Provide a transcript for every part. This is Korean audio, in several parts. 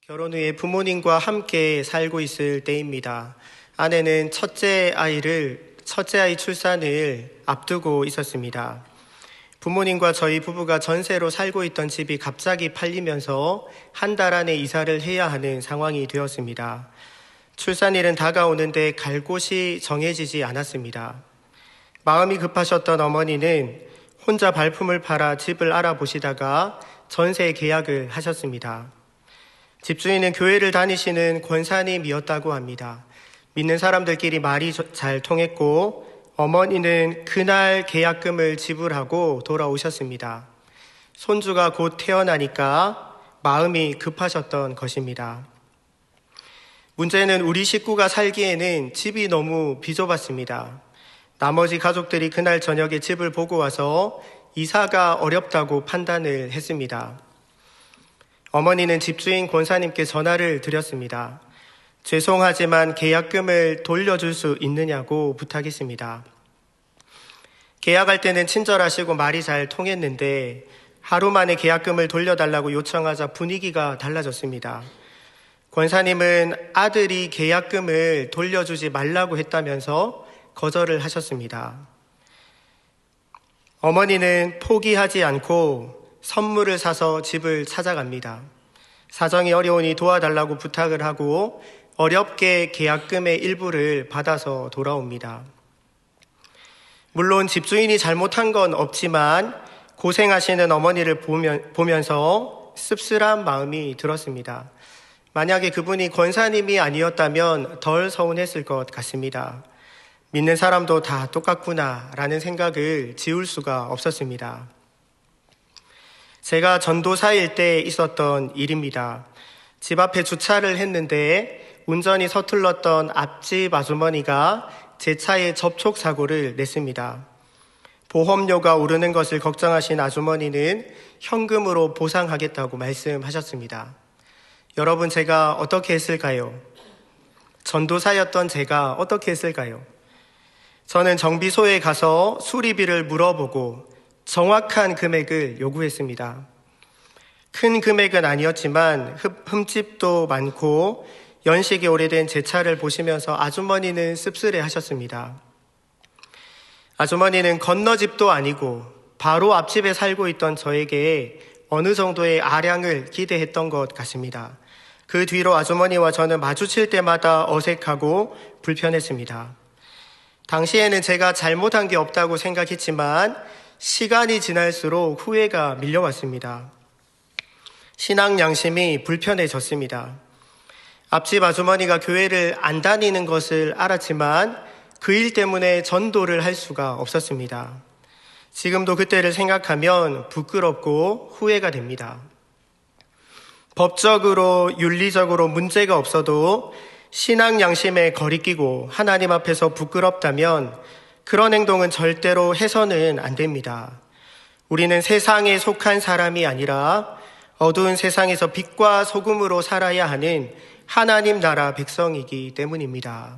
결혼 후에 부모님과 함께 살고 있을 때입니다. 아내는 첫째 아이 출산을 앞두고 있었습니다. 부모님과 저희 부부가 전세로 살고 있던 집이 갑자기 팔리면서 한 달 안에 이사를 해야 하는 상황이 되었습니다. 출산일은 다가오는데 갈 곳이 정해지지 않았습니다. 마음이 급하셨던 어머니는 혼자 발품을 팔아 집을 알아보시다가 전세 계약을 하셨습니다. 집주인은 교회를 다니시는 권사님이었다고 합니다. 믿는 사람들끼리 말이 잘 통했고 어머니는 그날 계약금을 지불하고 돌아오셨습니다. 손주가 곧 태어나니까 마음이 급하셨던 것입니다. 문제는 우리 식구가 살기에는 집이 너무 비좁았습니다. 나머지 가족들이 그날 저녁에 집을 보고 와서 이사가 어렵다고 판단을 했습니다. 어머니는 집주인 권사님께 전화를 드렸습니다. 죄송하지만 계약금을 돌려줄 수 있느냐고 부탁했습니다. 계약할 때는 친절하시고 말이 잘 통했는데 하루 만에 계약금을 돌려달라고 요청하자 분위기가 달라졌습니다. 권사님은 아들이 계약금을 돌려주지 말라고 했다면서 거절을 하셨습니다. 어머니는 포기하지 않고 선물을 사서 집을 찾아갑니다. 사정이 어려우니 도와달라고 부탁을 하고 어렵게 계약금의 일부를 받아서 돌아옵니다. 물론 집주인이 잘못한 건 없지만 고생하시는 어머니를 보면서 씁쓸한 마음이 들었습니다. 만약에 그분이 권사님이 아니었다면 덜 서운했을 것 같습니다. 믿는 사람도 다 똑같구나라는 생각을 지울 수가 없었습니다. 제가 전도사일 때 있었던 일입니다. 집 앞에 주차를 했는데 운전이 서툴렀던 앞집 아주머니가 제 차에 접촉사고를 냈습니다. 보험료가 오르는 것을 걱정하신 아주머니는 현금으로 보상하겠다고 말씀하셨습니다. 여러분, 제가 어떻게 했을까요? 전도사였던 제가 어떻게 했을까요? 저는 정비소에 가서 수리비를 물어보고 정확한 금액을 요구했습니다. 큰 금액은 아니었지만 흠집도 많고 연식이 오래된 제 차를 보시면서 아주머니는 씁쓸해 하셨습니다. 아주머니는 건너집도 아니고 바로 앞집에 살고 있던 저에게 어느 정도의 아량을 기대했던 것 같습니다. 그 뒤로 아주머니와 저는 마주칠 때마다 어색하고 불편했습니다. 당시에는 제가 잘못한 게 없다고 생각했지만 시간이 지날수록 후회가 밀려왔습니다. 신앙 양심이 불편해졌습니다. 앞집 아주머니가 교회를 안 다니는 것을 알았지만 그 일 때문에 전도를 할 수가 없었습니다. 지금도 그때를 생각하면 부끄럽고 후회가 됩니다. 법적으로 윤리적으로 문제가 없어도 신앙 양심에 거리끼고 하나님 앞에서 부끄럽다면 그런 행동은 절대로 해서는 안 됩니다. 우리는 세상에 속한 사람이 아니라 어두운 세상에서 빛과 소금으로 살아야 하는 하나님 나라 백성이기 때문입니다.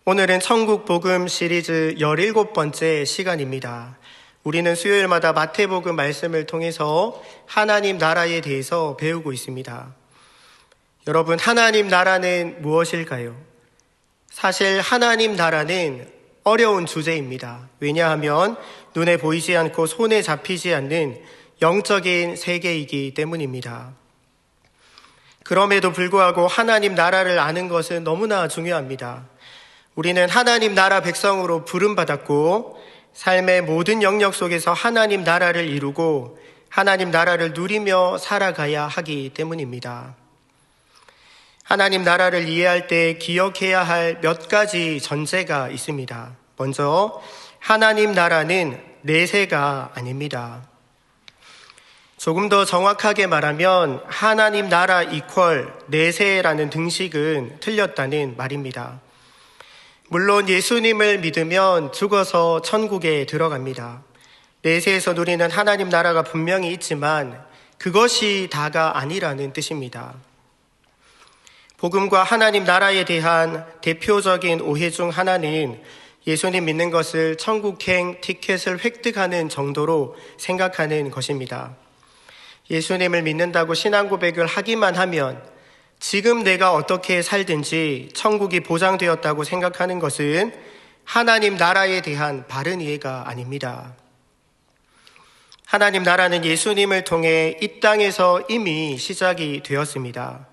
오늘은 천국 복음 시리즈 17번째 시간입니다. 우리는 수요일마다 마태복음 말씀을 통해서 하나님 나라에 대해서 배우고 있습니다. 여러분, 하나님 나라는 무엇일까요? 사실 하나님 나라는 어려운 주제입니다. 왜냐하면 눈에 보이지 않고 손에 잡히지 않는 영적인 세계이기 때문입니다. 그럼에도 불구하고 하나님 나라를 아는 것은 너무나 중요합니다. 우리는 하나님 나라 백성으로 부름받았고 삶의 모든 영역 속에서 하나님 나라를 이루고 하나님 나라를 누리며 살아가야 하기 때문입니다. 하나님 나라를 이해할 때 기억해야 할 몇 가지 전제가 있습니다. 먼저 하나님 나라는 내세가 아닙니다. 조금 더 정확하게 말하면 하나님 나라 이퀄 내세라는 등식은 틀렸다는 말입니다. 물론 예수님을 믿으면 죽어서 천국에 들어갑니다. 내세에서 누리는 하나님 나라가 분명히 있지만 그것이 다가 아니라는 뜻입니다. 복음과 하나님 나라에 대한 대표적인 오해 중 하나는 예수님 믿는 것을 천국행 티켓을 획득하는 정도로 생각하는 것입니다. 예수님을 믿는다고 신앙 고백을 하기만 하면 지금 내가 어떻게 살든지 천국이 보장되었다고 생각하는 것은 하나님 나라에 대한 바른 이해가 아닙니다. 하나님 나라는 예수님을 통해 이 땅에서 이미 시작이 되었습니다.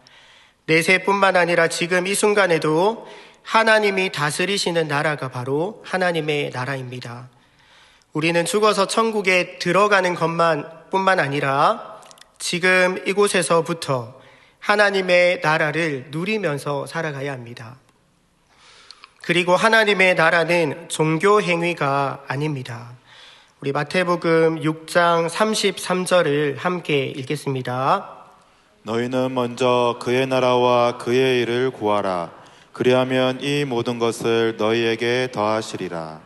내세뿐만 아니라 지금 이 순간에도 하나님이 다스리시는 나라가 바로 하나님의 나라입니다. 우리는 죽어서 천국에 들어가는 것뿐만 아니라 지금 이곳에서부터 하나님의 나라를 누리면서 살아가야 합니다. 그리고 하나님의 나라는 종교 행위가 아닙니다. 우리 마태복음 6장 33절을 함께 읽겠습니다. 너희는 먼저 그의 나라와 그의 일을 구하라. 그리하면 이 모든 것을 너희에게 더하시리라.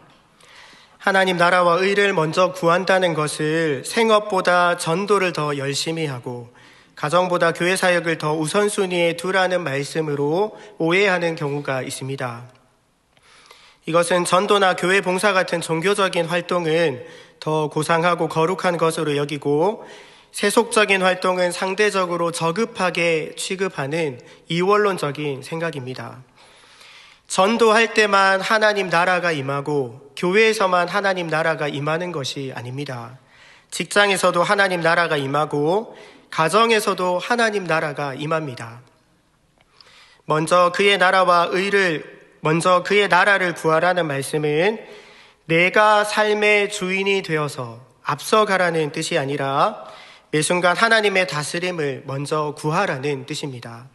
하나님 나라와 의를 먼저 구한다는 것을 생업보다 전도를 더 열심히 하고 가정보다 교회 사역을 더 우선순위에 두라는 말씀으로 오해하는 경우가 있습니다. 이것은 전도나 교회 봉사 같은 종교적인 활동은 더 고상하고 거룩한 것으로 여기고 세속적인 활동은 상대적으로 저급하게 취급하는 이원론적인 생각입니다. 전도할 때만 하나님 나라가 임하고 교회에서만 하나님 나라가 임하는 것이 아닙니다. 직장에서도 하나님 나라가 임하고 가정에서도 하나님 나라가 임합니다. 먼저 그의 나라를 구하라는 말씀은 내가 삶의 주인이 되어서 앞서가라는 뜻이 아니라 매 순간 하나님의 다스림을 먼저 구하라는 뜻입니다.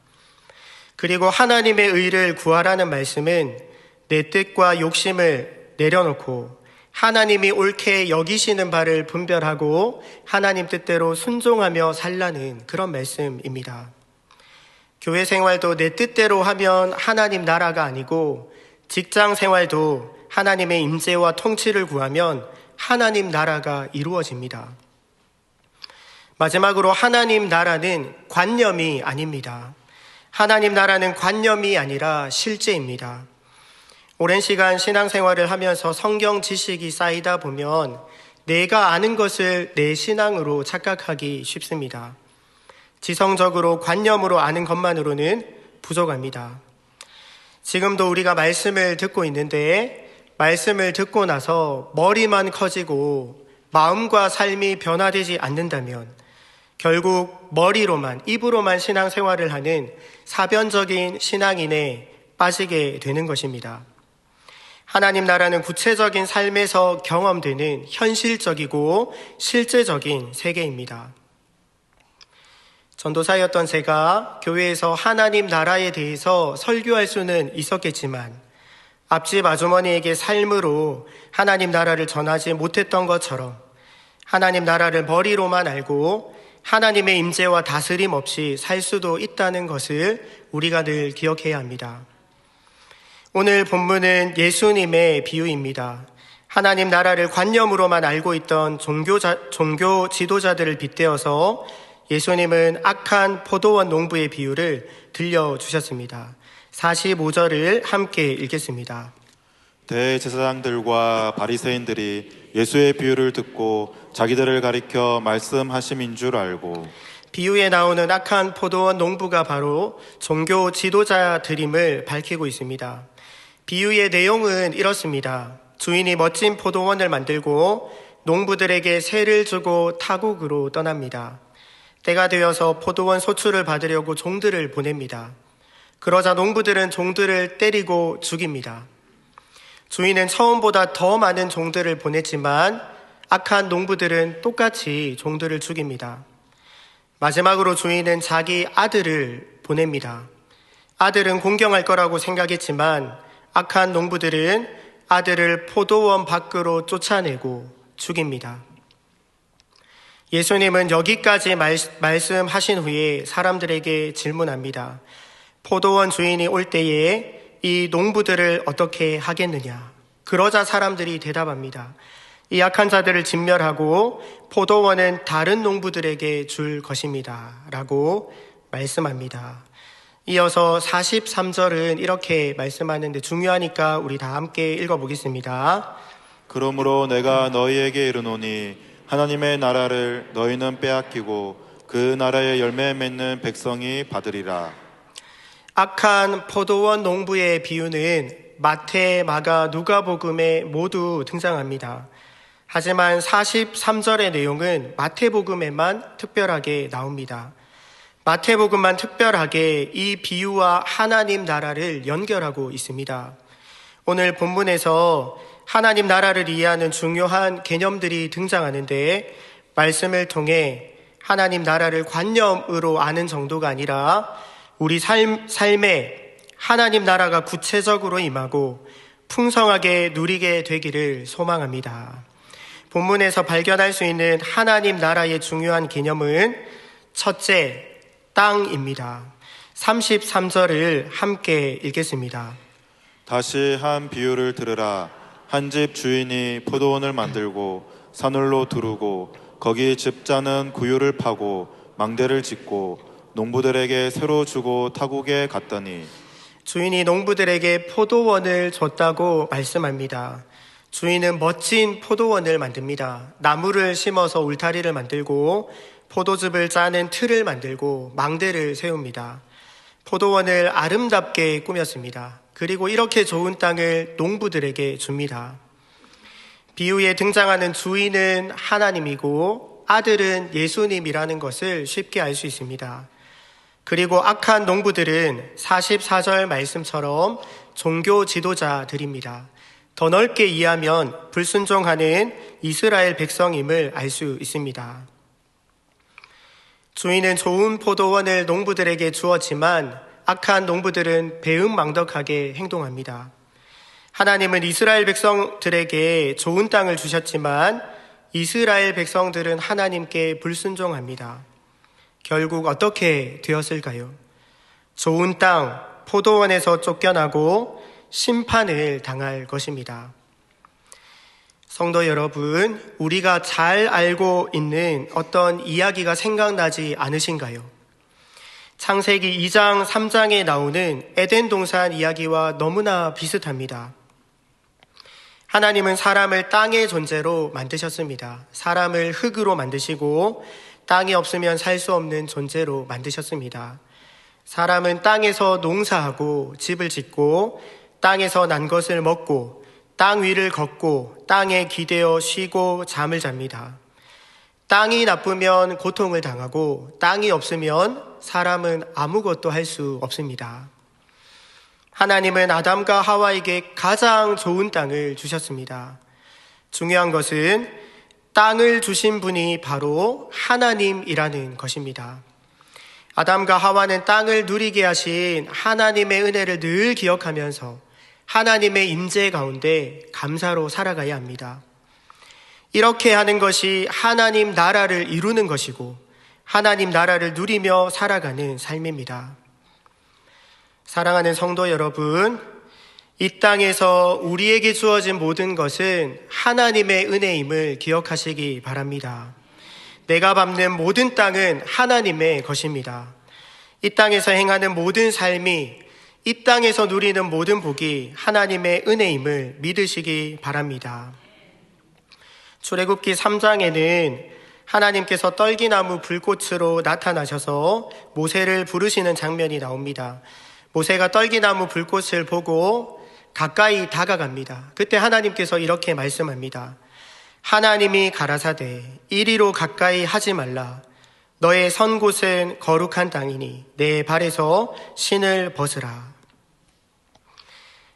그리고 하나님의 의를 구하라는 말씀은 내 뜻과 욕심을 내려놓고 하나님이 옳게 여기시는 바를 분별하고 하나님 뜻대로 순종하며 살라는 그런 말씀입니다. 교회 생활도 내 뜻대로 하면 하나님 나라가 아니고 직장 생활도 하나님의 임재와 통치를 구하면 하나님 나라가 이루어집니다. 마지막으로 하나님 나라는 관념이 아닙니다. 하나님 나라는 관념이 아니라 실제입니다. 오랜 시간 신앙생활을 하면서 성경 지식이 쌓이다 보면 내가 아는 것을 내 신앙으로 착각하기 쉽습니다. 지성적으로 관념으로 아는 것만으로는 부족합니다. 지금도 우리가 말씀을 듣고 있는데 말씀을 듣고 나서 머리만 커지고 마음과 삶이 변화되지 않는다면 결국 머리로만, 입으로만 신앙생활을 하는 사변적인 신앙인에 빠지게 되는 것입니다. 하나님 나라는 구체적인 삶에서 경험되는 현실적이고 실제적인 세계입니다. 전도사였던 제가 교회에서 하나님 나라에 대해서 설교할 수는 있었겠지만 앞집 아주머니에게 삶으로 하나님 나라를 전하지 못했던 것처럼 하나님 나라를 머리로만 알고 하나님의 임재와 다스림 없이 살 수도 있다는 것을 우리가 늘 기억해야 합니다. 오늘 본문은 예수님의 비유입니다. 하나님 나라를 관념으로만 알고 있던 종교 지도자들을 빗대어서 예수님은 악한 포도원 농부의 비유를 들려주셨습니다. 45절을 함께 읽겠습니다. 대제사장들과 바리새인들이 예수의 비유를 듣고 자기들을 가리켜 말씀하심인 줄 알고 비유에 나오는 악한 포도원 농부가 바로 종교 지도자들임을 밝히고 있습니다. 비유의 내용은 이렇습니다. 주인이 멋진 포도원을 만들고 농부들에게 세를 주고 타국으로 떠납니다. 때가 되어서 포도원 소출을 받으려고 종들을 보냅니다. 그러자 농부들은 종들을 때리고 죽입니다. 주인은 처음보다 더 많은 종들을 보냈지만 악한 농부들은 똑같이 종들을 죽입니다. 마지막으로 주인은 자기 아들을 보냅니다. 아들은 공경할 거라고 생각했지만 악한 농부들은 아들을 포도원 밖으로 쫓아내고 죽입니다. 예수님은 여기까지 말씀하신 후에 사람들에게 질문합니다. 포도원 주인이 올 때에 이 농부들을 어떻게 하겠느냐? 그러자 사람들이 대답합니다. 이 악한 자들을 진멸하고 포도원은 다른 농부들에게 줄 것입니다. 라고 말씀합니다. 이어서 43절은 이렇게 말씀하는데 중요하니까 우리 다 함께 읽어보겠습니다. 그러므로 내가 너희에게 이르노니 하나님의 나라를 너희는 빼앗기고 그 나라의 열매 맺는 백성이 받으리라. 악한 포도원 농부의 비유는 마태, 마가, 누가복음에 모두 등장합니다. 하지만 43절의 내용은 마태복음에만 특별하게 나옵니다. 마태복음만 특별하게 이 비유와 하나님 나라를 연결하고 있습니다. 오늘 본문에서 하나님 나라를 이해하는 중요한 개념들이 등장하는데 말씀을 통해 하나님 나라를 관념으로 아는 정도가 아니라 우리 삶에 하나님 나라가 구체적으로 임하고 풍성하게 누리게 되기를 소망합니다. 본문에서 발견할 수 있는 하나님 나라의 중요한 개념은 첫째, 땅입니다. 33절을 함께 읽겠습니다. 다시 한 비유를 들으라. 한 집 주인이 포도원을 만들고 산울로 두르고 거기 집자는 구유를 파고 망대를 짓고 농부들에게 새로 주고 타국에 갔더니 주인이 농부들에게 포도원을 줬다고 말씀합니다. 주인은 멋진 포도원을 만듭니다. 나무를 심어서 울타리를 만들고 포도즙을 짜는 틀을 만들고 망대를 세웁니다. 포도원을 아름답게 꾸몄습니다. 그리고 이렇게 좋은 땅을 농부들에게 줍니다. 비유에 등장하는 주인은 하나님이고 아들은 예수님이라는 것을 쉽게 알 수 있습니다. 그리고 악한 농부들은 44절 말씀처럼 종교 지도자들입니다. 더 넓게 이해하면 불순종하는 이스라엘 백성임을 알 수 있습니다. 주인은 좋은 포도원을 농부들에게 주었지만 악한 농부들은 배은망덕하게 행동합니다. 하나님은 이스라엘 백성들에게 좋은 땅을 주셨지만 이스라엘 백성들은 하나님께 불순종합니다. 결국 어떻게 되었을까요? 좋은 땅, 포도원에서 쫓겨나고 심판을 당할 것입니다. 성도 여러분, 우리가 잘 알고 있는 어떤 이야기가 생각나지 않으신가요? 창세기 2장, 3장에 나오는 에덴 동산 이야기와 너무나 비슷합니다. 하나님은 사람을 땅의 존재로 만드셨습니다. 사람을 흙으로 만드시고 땅이 없으면 살 수 없는 존재로 만드셨습니다. 사람은 땅에서 농사하고 집을 짓고 땅에서 난 것을 먹고 땅 위를 걷고 땅에 기대어 쉬고 잠을 잡니다. 땅이 나쁘면 고통을 당하고 땅이 없으면 사람은 아무것도 할 수 없습니다. 하나님은 아담과 하와에게 가장 좋은 땅을 주셨습니다. 중요한 것은 땅을 주신 분이 바로 하나님이라는 것입니다. 아담과 하와는 땅을 누리게 하신 하나님의 은혜를 늘 기억하면서 하나님의 임재 가운데 감사로 살아가야 합니다. 이렇게 하는 것이 하나님 나라를 이루는 것이고 하나님 나라를 누리며 살아가는 삶입니다. 사랑하는 성도 여러분, 이 땅에서 우리에게 주어진 모든 것은 하나님의 은혜임을 기억하시기 바랍니다. 내가 밟는 모든 땅은 하나님의 것입니다. 이 땅에서 행하는 모든 삶이, 이 땅에서 누리는 모든 복이 하나님의 은혜임을 믿으시기 바랍니다. 출애굽기 3장에는 하나님께서 떨기나무 불꽃으로 나타나셔서 모세를 부르시는 장면이 나옵니다. 모세가 떨기나무 불꽃을 보고 가까이 다가갑니다. 그때 하나님께서 이렇게 말씀합니다. 하나님이 가라사대 이리로 가까이 하지 말라. 너의 선 곳은 거룩한 땅이니 내 발에서 신을 벗으라.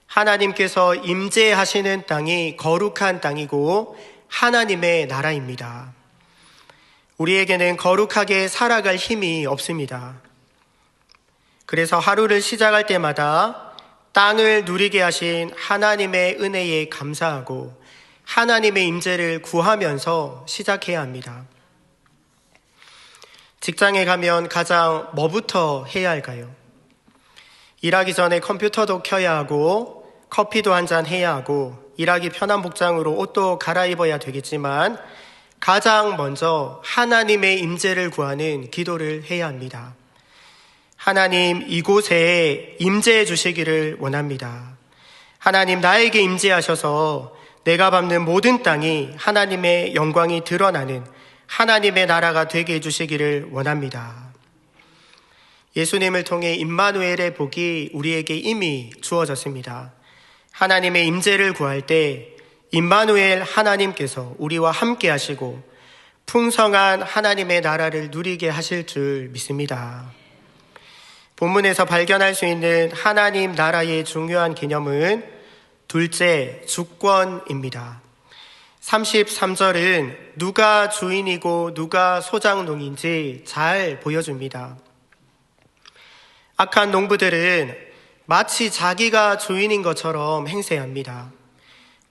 하나님께서 임재하시는 땅이 거룩한 땅이고 하나님의 나라입니다. 우리에게는 거룩하게 살아갈 힘이 없습니다. 그래서 하루를 시작할 때마다 땅을 누리게 하신 하나님의 은혜에 감사하고 하나님의 임재를 구하면서 시작해야 합니다. 직장에 가면 가장 뭐부터 해야 할까요? 일하기 전에 컴퓨터도 켜야 하고 커피도 한잔 해야 하고 일하기 편한 복장으로 옷도 갈아입어야 되겠지만 가장 먼저 하나님의 임재를 구하는 기도를 해야 합니다. 하나님, 이곳에 임재해 주시기를 원합니다. 하나님, 나에게 임재하셔서 내가 밟는 모든 땅이 하나님의 영광이 드러나는 하나님의 나라가 되게 해주시기를 원합니다. 예수님을 통해 임마누엘의 복이 우리에게 이미 주어졌습니다. 하나님의 임재를 구할 때 임마누엘 하나님께서 우리와 함께 하시고 풍성한 하나님의 나라를 누리게 하실 줄 믿습니다. 본문에서 발견할 수 있는 하나님 나라의 중요한 개념은 둘째, 주권입니다. 33절은 누가 주인이고 누가 소작농인지 잘 보여줍니다. 악한 농부들은 마치 자기가 주인인 것처럼 행세합니다.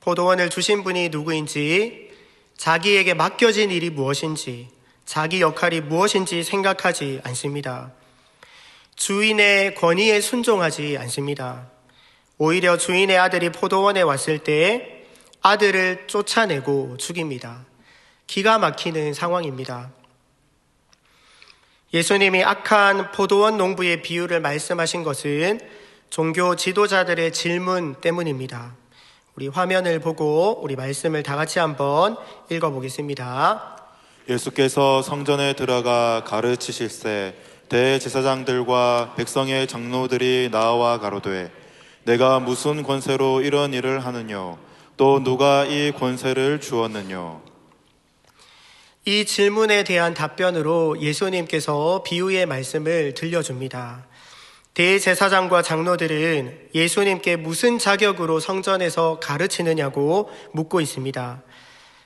포도원을 주신 분이 누구인지, 자기에게 맡겨진 일이 무엇인지, 자기 역할이 무엇인지 생각하지 않습니다. 주인의 권위에 순종하지 않습니다. 오히려 주인의 아들이 포도원에 왔을 때 아들을 쫓아내고 죽입니다. 기가 막히는 상황입니다. 예수님이 악한 포도원 농부의 비유를 말씀하신 것은 종교 지도자들의 질문 때문입니다. 우리 화면을 보고 우리 말씀을 다 같이 한번 읽어보겠습니다. 예수께서 성전에 들어가 가르치실세 대제사장들과 백성의 장로들이 나와 가로되 내가 무슨 권세로 이런 일을 하느뇨? 또 누가 이 권세를 주었느뇨? 이 질문에 대한 답변으로 예수님께서 비유의 말씀을 들려줍니다. 대제사장과 장로들은 예수님께 무슨 자격으로 성전에서 가르치느냐고 묻고 있습니다.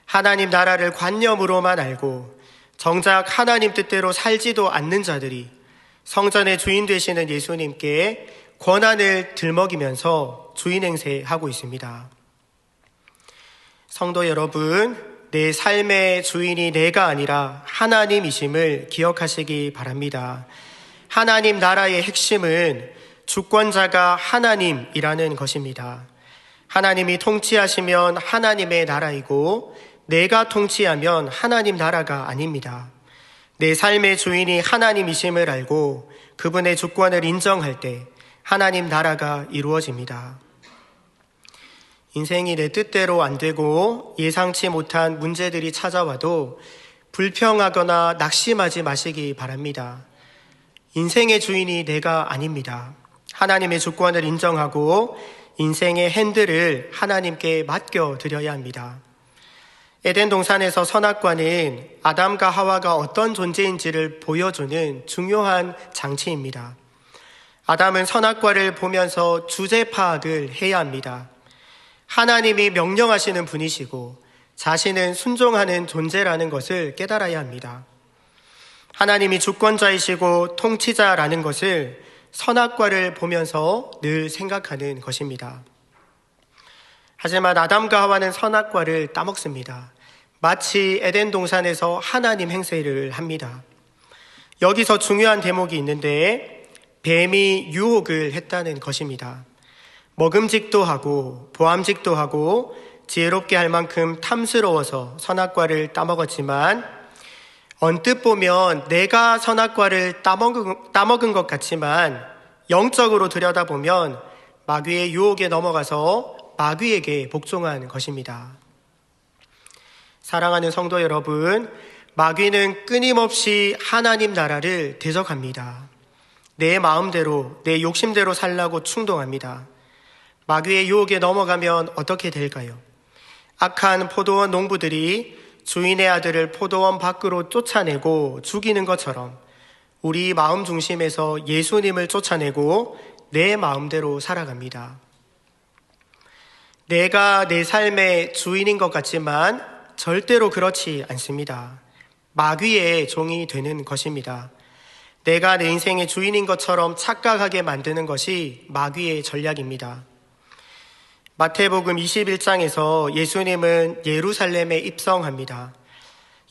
하나님 나라를 관념으로만 알고 정작 하나님 뜻대로 살지도 않는 자들이 성전의 주인 되시는 예수님께 권한을 들먹이면서 주인 행세하고 있습니다. 성도 여러분, 내 삶의 주인이 내가 아니라 하나님이심을 기억하시기 바랍니다. 하나님 나라의 핵심은 주권자가 하나님이라는 것입니다. 하나님이 통치하시면 하나님의 나라이고 내가 통치하면 하나님 나라가 아닙니다. 내 삶의 주인이 하나님이심을 알고 그분의 주권을 인정할 때 하나님 나라가 이루어집니다. 인생이 내 뜻대로 안 되고 예상치 못한 문제들이 찾아와도 불평하거나 낙심하지 마시기 바랍니다. 인생의 주인이 내가 아닙니다. 하나님의 주권을 인정하고 인생의 핸들을 하나님께 맡겨드려야 합니다. 에덴 동산에서 선악과는 아담과 하와가 어떤 존재인지를 보여주는 중요한 장치입니다. 아담은 선악과를 보면서 주제 파악을 해야 합니다. 하나님이 명령하시는 분이시고 자신은 순종하는 존재라는 것을 깨달아야 합니다. 하나님이 주권자이시고 통치자라는 것을 선악과를 보면서 늘 생각하는 것입니다. 하지만 아담과 하와는 선악과를 따먹습니다. 마치 에덴 동산에서 하나님 행세를 합니다. 여기서 중요한 대목이 있는데 뱀이 유혹을 했다는 것입니다. 먹음직도 하고 보암직도 하고 지혜롭게 할 만큼 탐스러워서 선악과를 따먹었지만 언뜻 보면 내가 선악과를 따먹은 것 같지만 영적으로 들여다보면 마귀의 유혹에 넘어가서 마귀에게 복종한 것입니다. 사랑하는 성도 여러분, 마귀는 끊임없이 하나님 나라를 대적합니다. 내 마음대로, 내 욕심대로 살라고 충동합니다. 마귀의 유혹에 넘어가면 어떻게 될까요? 악한 포도원 농부들이 주인의 아들을 포도원 밖으로 쫓아내고 죽이는 것처럼 우리 마음 중심에서 예수님을 쫓아내고 내 마음대로 살아갑니다. 내가 내 삶의 주인인 것 같지만 절대로 그렇지 않습니다. 마귀의 종이 되는 것입니다. 내가 내 인생의 주인인 것처럼 착각하게 만드는 것이 마귀의 전략입니다. 마태복음 21장에서 예수님은 예루살렘에 입성합니다.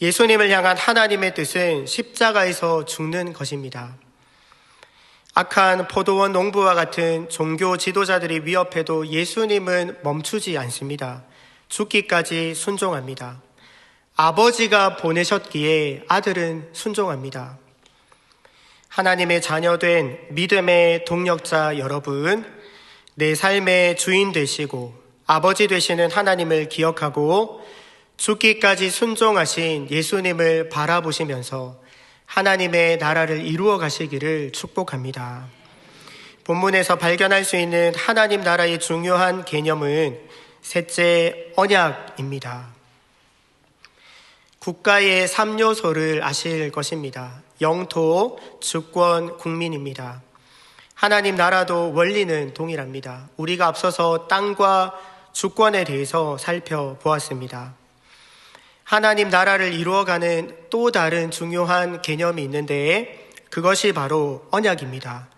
예수님을 향한 하나님의 뜻은 십자가에서 죽는 것입니다. 악한 포도원 농부와 같은 종교 지도자들이 위협해도 예수님은 멈추지 않습니다. 죽기까지 순종합니다. 아버지가 보내셨기에 아들은 순종합니다. 하나님의 자녀된 믿음의 동력자 여러분, 내 삶의 주인 되시고 아버지 되시는 하나님을 기억하고 죽기까지 순종하신 예수님을 바라보시면서 하나님의 나라를 이루어 가시기를 축복합니다. 본문에서 발견할 수 있는 하나님 나라의 중요한 개념은 셋째, 언약입니다. 국가의 3요소를 아실 것입니다. 영토, 주권, 국민입니다. 하나님 나라도 원리는 동일합니다. 우리가 앞서서 땅과 주권에 대해서 살펴보았습니다. 하나님 나라를 이루어가는 또 다른 중요한 개념이 있는데 그것이 바로 언약입니다.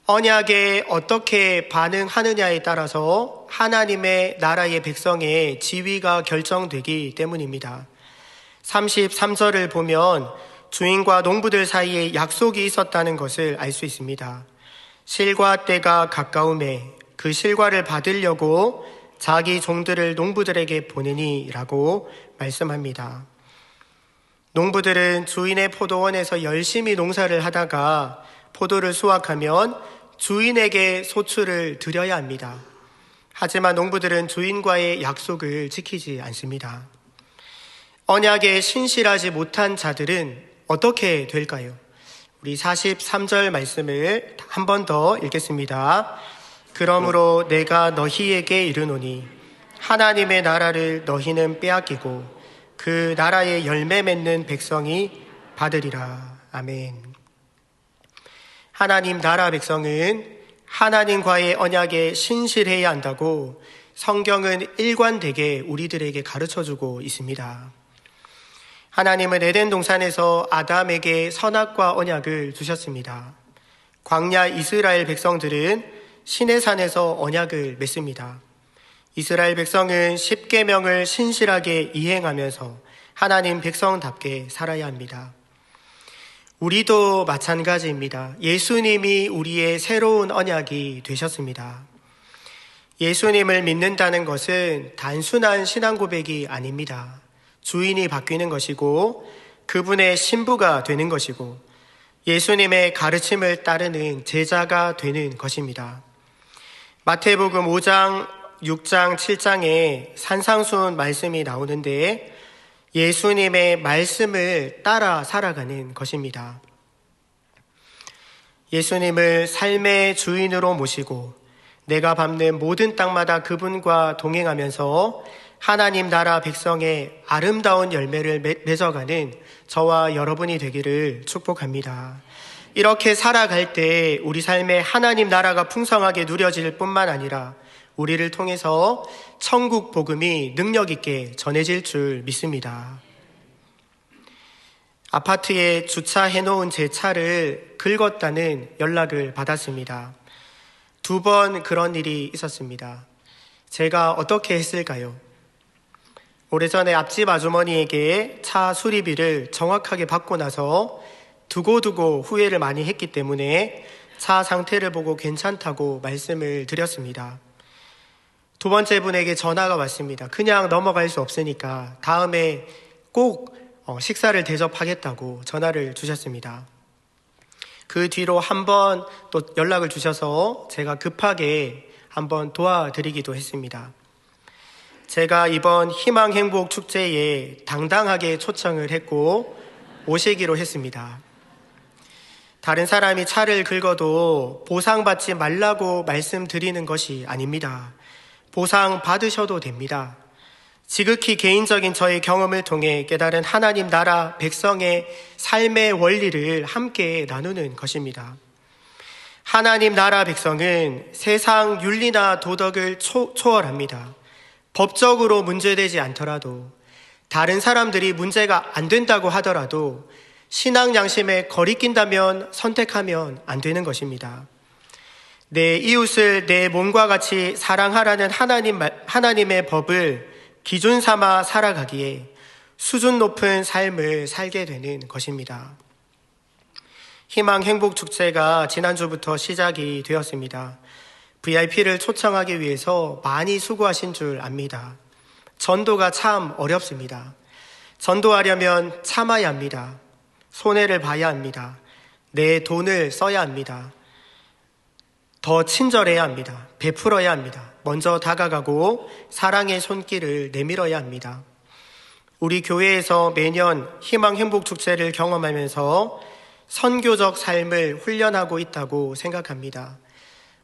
언약에 어떻게 반응하느냐에 따라서 하나님의 나라의 백성의 지위가 결정되기 때문입니다. 33절을 보면 주인과 농부들 사이에 약속이 있었다는 것을 알 수 있습니다. 실과 때가 가까움에 그 실과를 받으려고 자기 종들을 농부들에게 보내니 라고 말씀합니다. 농부들은 주인의 포도원에서 열심히 농사를 하다가 포도를 수확하면 주인에게 소출을 드려야 합니다. 하지만 농부들은 주인과의 약속을 지키지 않습니다. 언약에 신실하지 못한 자들은 어떻게 될까요? 우리 43절 말씀을 한 번 더 읽겠습니다. 그러므로 내가 너희에게 이르노니 하나님의 나라를 너희는 빼앗기고 그 나라의 열매 맺는 백성이 받으리라. 아멘. 하나님 나라 백성은 하나님과의 언약에 신실해야 한다고 성경은 일관되게 우리들에게 가르쳐주고 있습니다. 하나님은 에덴 동산에서 아담에게 선악과 언약을 주셨습니다. 광야 이스라엘 백성들은 시내산에서 언약을 맺습니다. 이스라엘 백성은 십계명을 신실하게 이행하면서 하나님 백성답게 살아야 합니다. 우리도 마찬가지입니다. 예수님이 우리의 새로운 언약이 되셨습니다. 예수님을 믿는다는 것은 단순한 신앙 고백이 아닙니다. 주인이 바뀌는 것이고 그분의 신부가 되는 것이고 예수님의 가르침을 따르는 제자가 되는 것입니다. 마태복음 5장, 6장, 7장에 산상수훈 말씀이 나오는데 예수님의 말씀을 따라 살아가는 것입니다. 예수님을 삶의 주인으로 모시고 내가 밟는 모든 땅마다 그분과 동행하면서 하나님 나라 백성의 아름다운 열매를 맺어가는 저와 여러분이 되기를 축복합니다. 이렇게 살아갈 때 우리 삶에 하나님 나라가 풍성하게 누려질 뿐만 아니라 우리를 통해서 천국 복음이 능력 있게 전해질 줄 믿습니다. 아파트에 주차해놓은 제 차를 긁었다는 연락을 받았습니다. 2번 그런 일이 있었습니다. 제가 어떻게 했을까요? 오래전에 앞집 아주머니에게 차 수리비를 정확하게 받고 나서 두고두고 후회를 많이 했기 때문에 차 상태를 보고 괜찮다고 말씀을 드렸습니다. 2번째 분에게 전화가 왔습니다. 그냥 넘어갈 수 없으니까 다음에 꼭 식사를 대접하겠다고 전화를 주셨습니다. 그 뒤로 한 번 또 연락을 주셔서 제가 급하게 한번 도와드리기도 했습니다. 제가 이번 희망행복 축제에 당당하게 초청을 했고 오시기로 했습니다. 다른 사람이 차를 긁어도 보상받지 말라고 말씀드리는 것이 아닙니다. 보상 받으셔도 됩니다. 지극히 개인적인 저의 경험을 통해 깨달은 하나님 나라 백성의 삶의 원리를 함께 나누는 것입니다. 하나님 나라 백성은 세상 윤리나 도덕을 초월합니다. 법적으로 문제되지 않더라도 다른 사람들이 문제가 안 된다고 하더라도 신앙 양심에 거리낀다면 선택하면 안 되는 것입니다. 내 이웃을 내 몸과 같이 사랑하라는 하나님의 법을 기준 삼아 살아가기에 수준 높은 삶을 살게 되는 것입니다. 희망 행복 축제가 지난주부터 시작이 되었습니다. VIP를 초청하기 위해서 많이 수고하신 줄 압니다. 전도가 참 어렵습니다. 전도하려면 참아야 합니다. 손해를 봐야 합니다. 내 돈을 써야 합니다. 더 친절해야 합니다. 베풀어야 합니다. 먼저 다가가고 사랑의 손길을 내밀어야 합니다. 우리 교회에서 매년 희망 행복 축제를 경험하면서 선교적 삶을 훈련하고 있다고 생각합니다.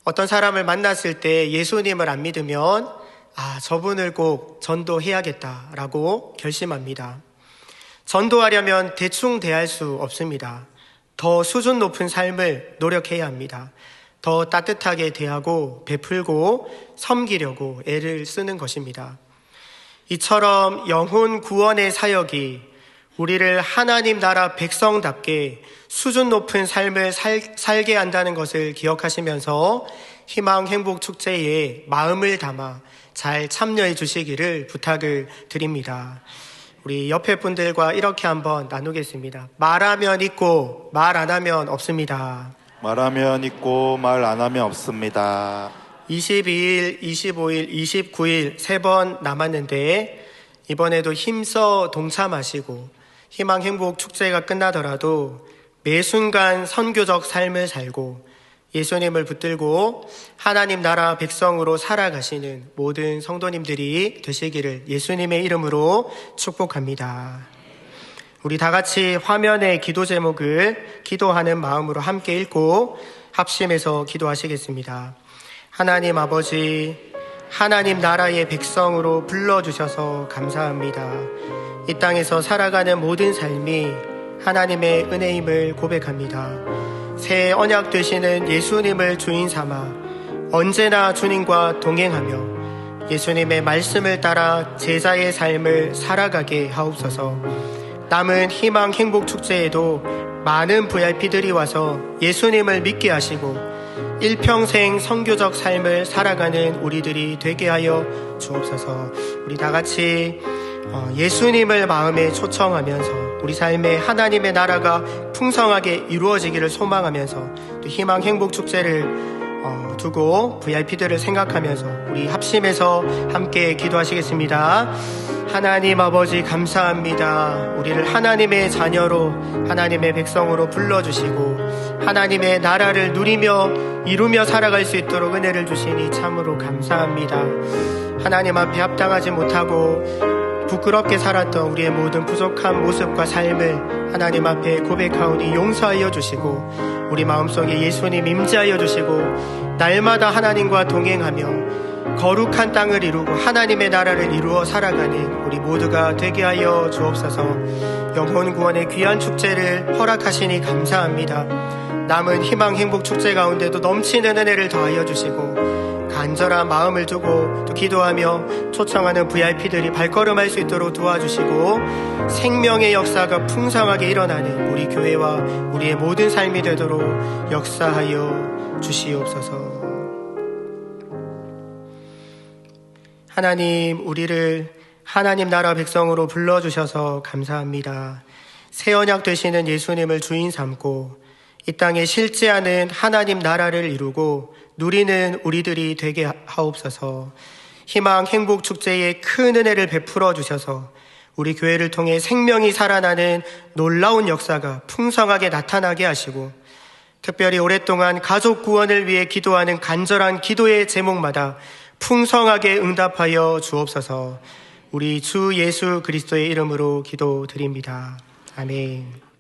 어떤 사람을 만났을 때 예수님을 안 믿으면 저분을 꼭 전도해야겠다라고 결심합니다. 전도하려면 대충 대할 수 없습니다. 더 수준 높은 삶을 노력해야 합니다. 더 따뜻하게 대하고 베풀고 섬기려고 애를 쓰는 것입니다. 이처럼 영혼 구원의 사역이 우리를 하나님 나라 백성답게 수준 높은 삶을 살게 한다는 것을 기억하시면서 희망 행복 축제에 마음을 담아 잘 참여해 주시기를 부탁을 드립니다. 우리 옆에 분들과 이렇게 한번 나누겠습니다. 말하면 있고 말 안 하면 없습니다. 말하면 있고 말 안 하면 없습니다. 22일, 25일, 29일 3번 남았는데 이번에도 힘써 동참하시고 희망 행복 축제가 끝나더라도 매 순간 선교적 삶을 살고 예수님을 붙들고 하나님 나라 백성으로 살아가시는 모든 성도님들이 되시기를 예수님의 이름으로 축복합니다. 우리 다 같이 화면의 기도 제목을 기도하는 마음으로 함께 읽고 합심해서 기도하시겠습니다. 하나님 아버지, 하나님 나라의 백성으로 불러주셔서 감사합니다. 이 땅에서 살아가는 모든 삶이 하나님의 은혜임을 고백합니다. 새 언약 되시는 예수님을 주인 삼아 언제나 주님과 동행하며 예수님의 말씀을 따라 제자의 삶을 살아가게 하옵소서. 남은 희망 행복 축제에도 많은 VIP들이 와서 예수님을 믿게 하시고 일평생 선교적 삶을 살아가는 우리들이 되게 하여 주옵소서. 우리 다 같이 예수님을 마음에 초청하면서 우리 삶에 하나님의 나라가 풍성하게 이루어지기를 소망하면서 또 희망 행복 축제를 두고 VIP들을 생각하면서 우리 합심해서 함께 기도하시겠습니다. 하나님 아버지 감사합니다. 우리를 하나님의 자녀로 하나님의 백성으로 불러주시고 하나님의 나라를 누리며 이루며 살아갈 수 있도록 은혜를 주시니 참으로 감사합니다. 하나님 앞에 합당하지 못하고 부끄럽게 살았던 우리의 모든 부족한 모습과 삶을 하나님 앞에 고백하오니 용서하여 주시고 우리 마음속에 예수님 임재하여 주시고 날마다 하나님과 동행하며 거룩한 땅을 이루고 하나님의 나라를 이루어 살아가는 우리 모두가 되게 하여 주옵소서. 영혼 구원의 귀한 축제를 허락하시니 감사합니다. 남은 희망 행복 축제 가운데도 넘치는 은혜를 더하여 주시고 간절한 마음을 두고 또 기도하며 초청하는 VIP들이 발걸음할 수 있도록 도와주시고 생명의 역사가 풍성하게 일어나는 우리 교회와 우리의 모든 삶이 되도록 역사하여 주시옵소서. 하나님, 우리를 하나님 나라 백성으로 불러주셔서 감사합니다. 새 언약 되시는 예수님을 주인 삼고 이 땅에 실제하는 하나님 나라를 이루고 누리는 우리들이 되게 하옵소서. 희망 행복 축제에 큰 은혜를 베풀어 주셔서 우리 교회를 통해 생명이 살아나는 놀라운 역사가 풍성하게 나타나게 하시고 특별히 오랫동안 가족 구원을 위해 기도하는 간절한 기도의 제목마다 풍성하게 응답하여 주옵소서. 우리 주 예수 그리스도의 이름으로 기도드립니다. 아멘.